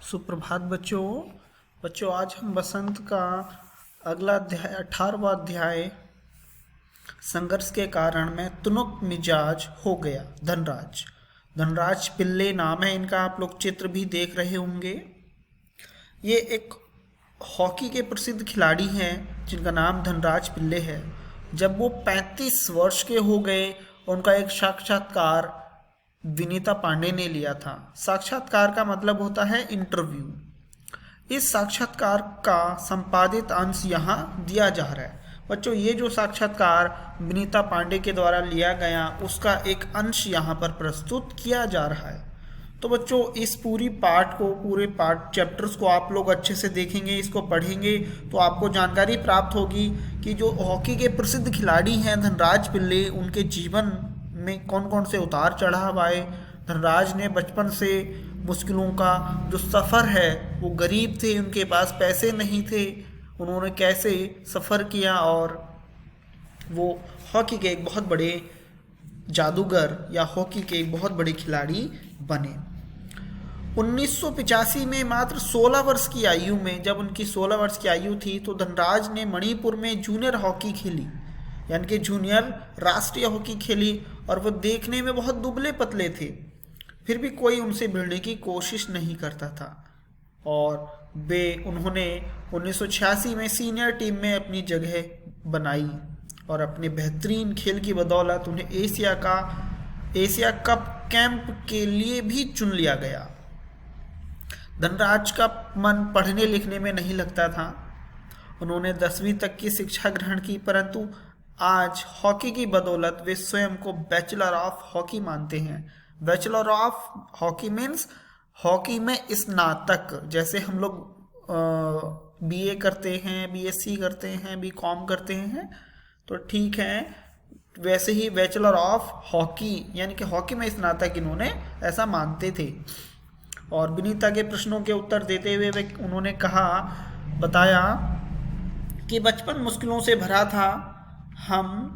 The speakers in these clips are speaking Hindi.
सुप्रभात बच्चों। आज हम बसंत का अगला अध्याय 18वां अध्याय संघर्ष के कारण में तुनक मिजाज हो गया। धनराज पिल्ले नाम है इनका। आप लोग चित्र भी देख रहे होंगे। ये एक हॉकी के प्रसिद्ध खिलाड़ी हैं जिनका नाम धनराज पिल्ले है। जब वो 35 वर्ष के हो गए, उनका एक साक्षात्कार विनीता पांडे ने लिया था। साक्षात्कार का मतलब होता है इंटरव्यू। इस साक्षात्कार का संपादित अंश यहाँ दिया जा रहा है। बच्चों, ये जो साक्षात्कार विनीता पांडे के द्वारा लिया गया उसका एक अंश यहाँ पर प्रस्तुत किया जा रहा है। तो बच्चों, इस पूरे पार्ट चैप्टर्स को आप लोग अच्छे से देखेंगे, इसको पढ़ेंगे तो आपको जानकारी प्राप्त होगी कि जो हॉकी के प्रसिद्ध खिलाड़ी हैं धनराज पिल्ले, उनके जीवन में कौन कौन से उतार चढ़ाव आए। धनराज ने बचपन से मुश्किलों का जो सफ़र है, वो गरीब थे, उनके पास पैसे नहीं थे, उन्होंने कैसे सफ़र किया और वो हॉकी के एक बहुत बड़े जादूगर या हॉकी के एक बहुत बड़े खिलाड़ी बने। 1985 में मात्र 16 वर्ष की आयु में, जब उनकी 16 वर्ष की आयु थी, तो धनराज ने मणिपुर में जूनियर हॉकी खेली, यानी कि जूनियर राष्ट्रीय हॉकी खेली। और वो देखने में बहुत दुबले पतले थे, फिर भी कोई उनसे भिड़ने की कोशिश नहीं करता था। और उन्होंने 1986 में सीनियर टीम में अपनी जगह बनाई और अपने बेहतरीन खेल की बदौलत उन्हें एशिया कप कैंप के लिए भी चुन लिया गया। धनराज का मन पढ़ने लिखने में नहीं लगता था। उन्होंने 10वीं तक की शिक्षा ग्रहण की, परंतु आज हॉकी की बदौलत वे स्वयं को बैचलर ऑफ हॉकी मानते हैं। Bachelor of hockey means hockey में स्नातक। जैसे हम लोग बीए करते हैं, बीएससी करते हैं, बीकॉम करते हैं, तो ठीक है, वैसे ही बैचलर ऑफ हॉकी यानी कि हॉकी में स्नातक इन्होंने ऐसा मानते थे। और विनीता के प्रश्नों के उत्तर देते हुए उन्होंने बताया कि बचपन मुश्किलों से भरा था, हम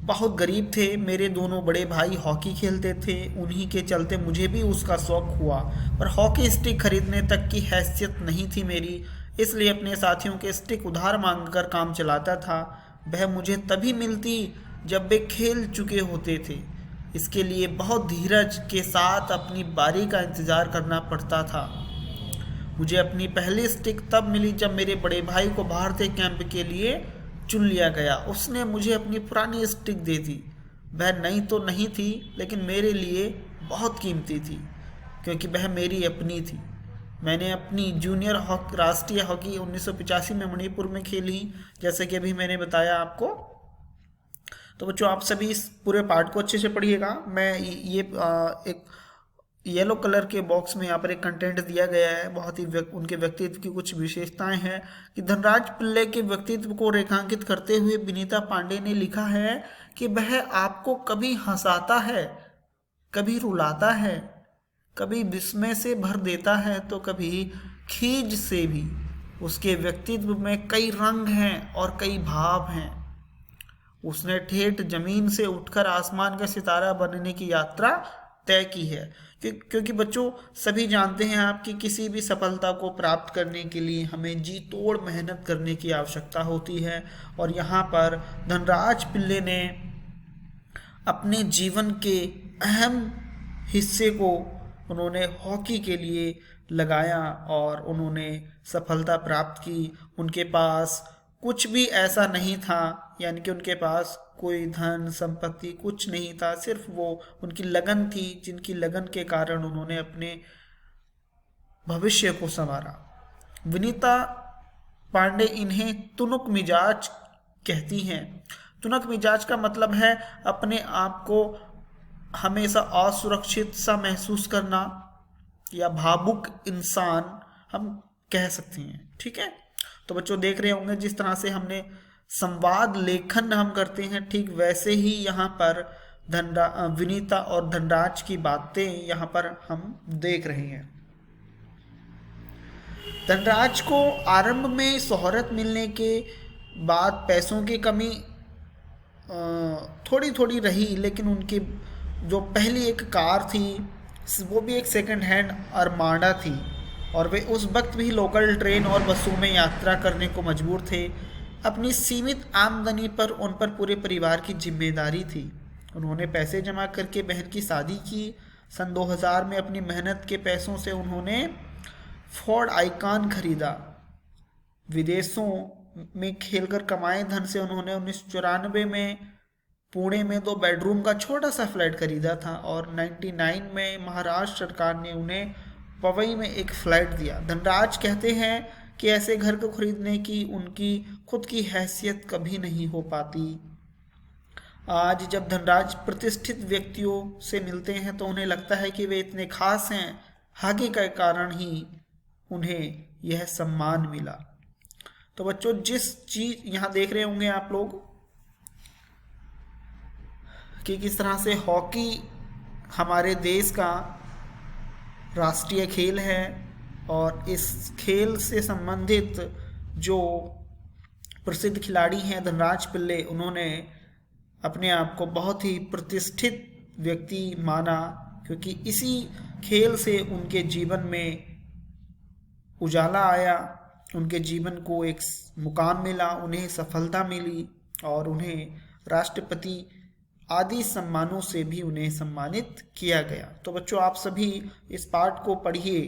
बहुत गरीब थे, मेरे दोनों बड़े भाई हॉकी खेलते थे, उन्हीं के चलते मुझे भी उसका शौक हुआ, पर हॉकी स्टिक खरीदने तक की हैसियत नहीं थी मेरी, इसलिए अपने साथियों के स्टिक उधार मांगकर काम चलाता था। वह मुझे तभी मिलती जब वे खेल चुके होते थे। इसके लिए बहुत धीरज के साथ अपनी बारी का इंतज़ार करना पड़ता था। मुझे अपनी पहली स्टिक तब मिली जब मेरे बड़े भाई को भारतीय कैंप के लिए चुन लिया गया। उसने मुझे अपनी पुरानी स्टिक दे दी। वह नई तो नहीं थी, लेकिन मेरे लिए बहुत कीमती थी, क्योंकि वह मेरी अपनी थी। मैंने अपनी जूनियर राष्ट्रीय हॉकी 1985 में मणिपुर में खेली, जैसे कि अभी मैंने बताया आपको। तो बच्चों, आप सभी इस पूरे पार्ट को अच्छे से पढ़िएगा। मैं ये एक येलो कलर के बॉक्स में यहाँ पर एक कंटेंट दिया गया है। बहुत ही उनके व्यक्तित्व की कुछ विशेषताएं हैं कि धनराज पिल्ले के व्यक्तित्व को रेखांकित करते हुए विनीता पांडे ने लिखा है कि वह आपको कभी हंसाता है, कभी रुलाता है, कभी विस्मय से भर देता है, तो कभी खीज से भी। उसके व्यक्तित्व में कई रंग हैं और कई भाव हैं। उसने ठेठ जमीन से उठकर आसमान का सितारा बनने की यात्रा तय की है। क्योंकि बच्चों, सभी जानते हैं आप कि किसी भी सफलता को प्राप्त करने के लिए हमें जी तोड़ मेहनत करने की आवश्यकता होती है। और यहाँ पर धनराज पिल्ले ने अपने जीवन के अहम हिस्से को उन्होंने हॉकी के लिए लगाया और उन्होंने सफलता प्राप्त की। उनके पास कुछ भी ऐसा नहीं था, यानी कि उनके पास कोई धन संपत्ति कुछ नहीं था, सिर्फ वो उनकी लगन थी, जिनकी लगन के कारण उन्होंने अपने भविष्य को संवारा। विनीता पांडे इन्हें तुनक मिजाज कहती हैं। तुनक मिजाज का मतलब है अपने आप को हमेशा असुरक्षित सा महसूस करना या भावुक इंसान हम कह सकते हैं। ठीक है, तो बच्चों देख रहे होंगे जिस तरह से हमने संवाद लेखन हम करते हैं, ठीक वैसे ही यहाँ पर विनीता और धनराज की बातें यहाँ पर हम देख रहे हैं। धनराज को आरंभ में शोहरत मिलने के बाद पैसों की कमी थोड़ी थोड़ी रही, लेकिन उनकी जो पहली एक कार थी वो भी एक सेकंड हैंड अरमाडा थी। और वे उस वक्त भी लोकल ट्रेन और बसों में यात्रा करने को मजबूर थे। अपनी सीमित आमदनी उन पर पूरे परिवार की जिम्मेदारी थी। उन्होंने पैसे जमा करके बहन की शादी की। सन 2000 में अपनी मेहनत के पैसों से उन्होंने फोर्ड आइकॉन खरीदा। विदेशों में खेलकर कमाए धन से उन्होंने 1994 में पुणे में 2 बेडरूम का छोटा सा फ्लैट खरीदा था और 99 में महाराष्ट्र सरकार ने उन्हें पवई में एक फ्लैट दिया। धनराज कहते हैं कि ऐसे घर को खरीदने की उनकी खुद की हैसियत कभी नहीं हो पाती। आज जब धनराज प्रतिष्ठित व्यक्तियों से मिलते हैं तो उन्हें लगता है कि वे इतने खास हैं, भाग्य के कारण ही उन्हें यह सम्मान मिला। तो बच्चों, जिस चीज यहाँ देख रहे होंगे आप लोग कि किस तरह से हॉकी हमारे देश का राष्ट्रीय खेल है और इस खेल से संबंधित जो प्रसिद्ध खिलाड़ी हैं धनराज पिल्ले, उन्होंने अपने आप को बहुत ही प्रतिष्ठित व्यक्ति माना, क्योंकि इसी खेल से उनके जीवन में उजाला आया, उनके जीवन को एक मुकाम मिला, उन्हें सफलता मिली और उन्हें राष्ट्रपति आदि सम्मानों से भी उन्हें सम्मानित किया गया। तो बच्चों, आप सभी इस पाठ को पढ़िए